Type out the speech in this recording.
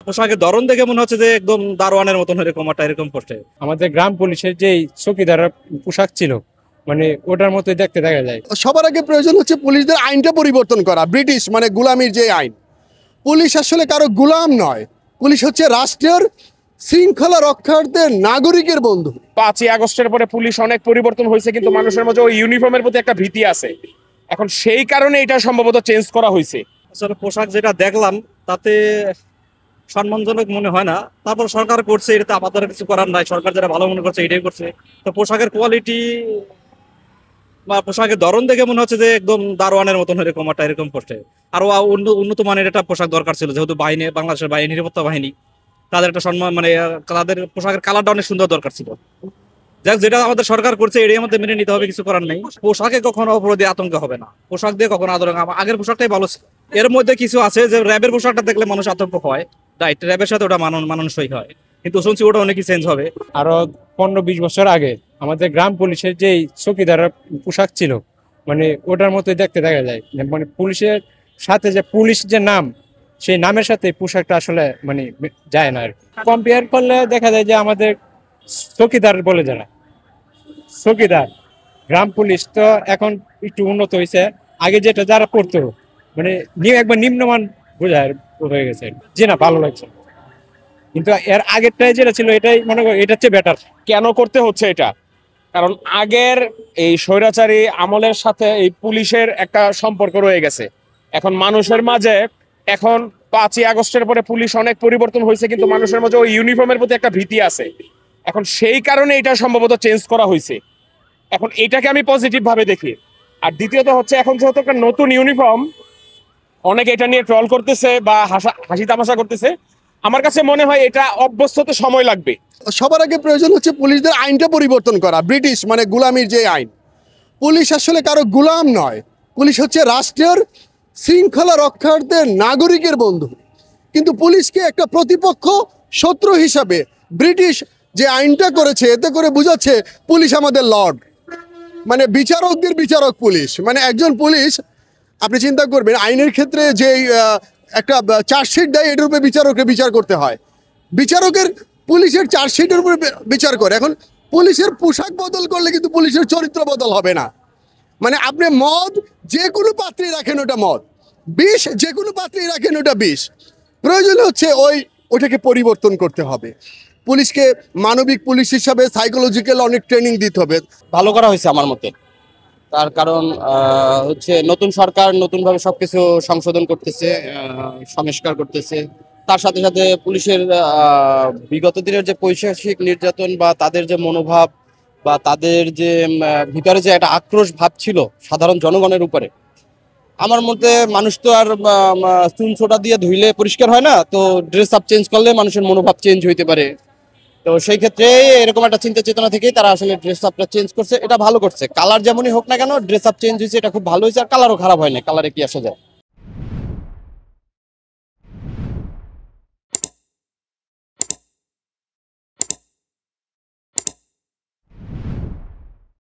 পোশাকের ধরন দেখে মনে হচ্ছে যে একদম দারোয়ানের মতন এরকম করছে। আমাদের গ্রাম পুলিশের যে চৌকিদার পোশাক ছিল মানে ওটার মতোই দেখতে দেখা যায়। সবার আগে প্রয়োজন হচ্ছে পুলিশদের আইনটা পরিবর্তন করা। ব্রিটিশ মানে গুলামির যে আইন, পুলিশ আসলে কারো গুলাম নয়, পুলিশ হচ্ছে রাষ্ট্রের শৃঙ্খলা রক্ষার্থের নাগরিকের বন্ধু। 5ই আগস্টের পরে পুলিশ অনেক পরিবর্তন হয়েছে, কিন্তু মানুষের মধ্যে ওই ইউনিফর্মের প্রতি একটা ভীতি আছে। এখন সেই কারণে এটা সম্ভবত চেঞ্জ করা হয়েছে। আসলে পোশাক যেটা দেখলাম তাতে সম্মানজনক মনে হয় না। তারপর সরকার করছে, এটাতে আমাদের কিছু করার নাই। সরকার যেটা ভালো মনে করছে এটাই করছে। তো পোশাকের কোয়ালিটি বা পোশাকের ধরন দেখে মনে হচ্ছে যে একদম দারোয়ানের মতন এরকম করছে। আরো উন্নত মানের একটা পোশাক দরকার ছিল, যেহেতু বাহিনী, বাংলাদেশের বাহিনী, নিরাপত্তা বাহিনী, তাদের একটা সম্মান মানে তাদের পোশাকের কালারটা অনেক সুন্দর দরকার ছিল। যাক, যেটা আমাদের সরকার করছে এটাই আমাদের মেনে নিতে হবে, কিছু করার নেই। পোশাকে কখনো অপরাধী আতঙ্ক হবে না, পোশাক দিয়ে কখনো আতঙ্ক। আগের পোশাকটাই ভালো ছিল। এর মধ্যে কিছু আছে যে র্যাবের পোশাকটা দেখলে মানুষ আতঙ্ক হয়, রাইট, র্যাবের সাথে ওটা মানানসই হয়, কিন্তু শুনছি ওটা অনেকই চেঞ্জ হবে। আরো 15-20 বছর আগে আমাদের গ্রাম পুলিশের যে চৌকিদার পোশাক ছিল মানে ওটার মতোই দেখতে দেখা যায়। মানে পুলিশের সাথে যে পুলিশ যে নাম, সেই নামের সাথে পোশাকটা আসলে মানে যায় না আর কম্পেয়ার করলে দেখা যায় যে আমাদের চৌকিদার বলে যারা চৌকিদার, গ্রাম পুলিশ তো এখন একটু উন্নত হয়েছে। আগে যেটা যারা পড়তো মানে একবার নিম্নমান বোঝায় হয়ে গেছে, যে না ভালো লাগছে। কিন্তু এর আগেরটাই যেটা ছিল এটাই মনে করি এটার চেয়ে বেটার। কেন করতে হচ্ছে এটা? কারণ আগের এই স্বৈরাচারী আমলের সাথে এই পুলিশের একটা সম্পর্ক রয়ে গেছে। এখন মানুষের মাঝে এখন 5ই আগস্টের পরে পুলিশ অনেক পরিবর্তন হয়েছে, কিন্তু মানুষের মাঝে ওই ইউনিফর্মের প্রতি একটা ভীতি আছে। এখন সেই কারণে এটা সম্ভবত চেঞ্জ করা হয়েছে। এখন এটাকে আমি পজিটিভ ভাবে দেখি। আর দ্বিতীয়ত হচ্ছে, এখন যেহেতু একটা নতুন ইউনিফর্ম, অনেকে এটা নিয়ে ট্রল করতেছে বা হাসি তামাশা করতেছে। আমার কাছে মনে হয় এটা অভ্যস্ত হতে সময় লাগবে। সবার আগে প্রয়োজন হচ্ছে পুলিশদের আইনটা পরিবর্তন করা। ব্রিটিশ মানে গুলামির যে আইন, পুলিশ আসলে কারো গুলাম নয়, পুলিশ হচ্ছে রাষ্ট্রের শৃঙ্খলা রক্ষার্থের নাগরিকের বন্ধু। কিন্তু পুলিশকে একটা প্রতিপক্ষ, শত্রু হিসাবে ব্রিটিশ যে আইনটা করেছে, এতে করে বোঝাচ্ছে পুলিশ আমাদের লর্ড, মানে বিচারকদের বিচারক পুলিশ। মানে একজন পুলিশ, আপনি চিন্তা করবেন আইনের ক্ষেত্রে যে একটা চার্জশিট দেয়, এটার উপরে বিচারককে বিচার করতে হয়। বিচারকের পুলিশের চার্জশিটের উপরে বিচার করে। এখন পুলিশের পোশাক বদল করলে কিন্তু পুলিশের চরিত্র বদল হবে না। মানে আপনি মদ যে কোনো পাত্রে রাখেন ওটা মদ, বিষ যে কোনো পাত্রে রাখেন ওটা বিষ। প্রয়োজন হচ্ছে ওটাকে পরিবর্তন করতে হবে। পুলিশকে মানবিক পুলিশ হিসাবে সাইকোলজিক্যাল অনেক ট্রেনিং দিতে হবে। ভালো করা হয়েছে আমার মতে। তার কারণ হচ্ছে নতুন সরকার নতুনভাবে সবকিছু সংশোধন করতেছে, সংস্কার করতেছে। তার সাথে সাথে পুলিশের বিগত দিনের যে পৈশাচিক নির্যাতন বা তাদের যে মনোভাব বা তাদের যে ভিতরে যে একটা আক্রোশ ভাব ছিল সাধারণ জনগণের উপরে, আমার মতে মানুষ তো আর চুন ছোটা দিয়ে ধুইলে পরিষ্কার হয় না। তো ড্রেস আপ চেঞ্জ করলে মানুষের মনোভাব চেঞ্জ হইতে পারে। তো সেই ক্ষেত্রে এরকম একটা চিন্তা চেতনা থেকেই তারা আসলে ড্রেস আপটা চেঞ্জ করছে। এটা ভালো করছে। কালার যেমনই হোক না কেন, ড্রেস আপ চেঞ্জ হয়েছে, এটা খুব ভালো হয়েছে। আর কালারও খারাপ হয় না, কালারে কি আসা যায়।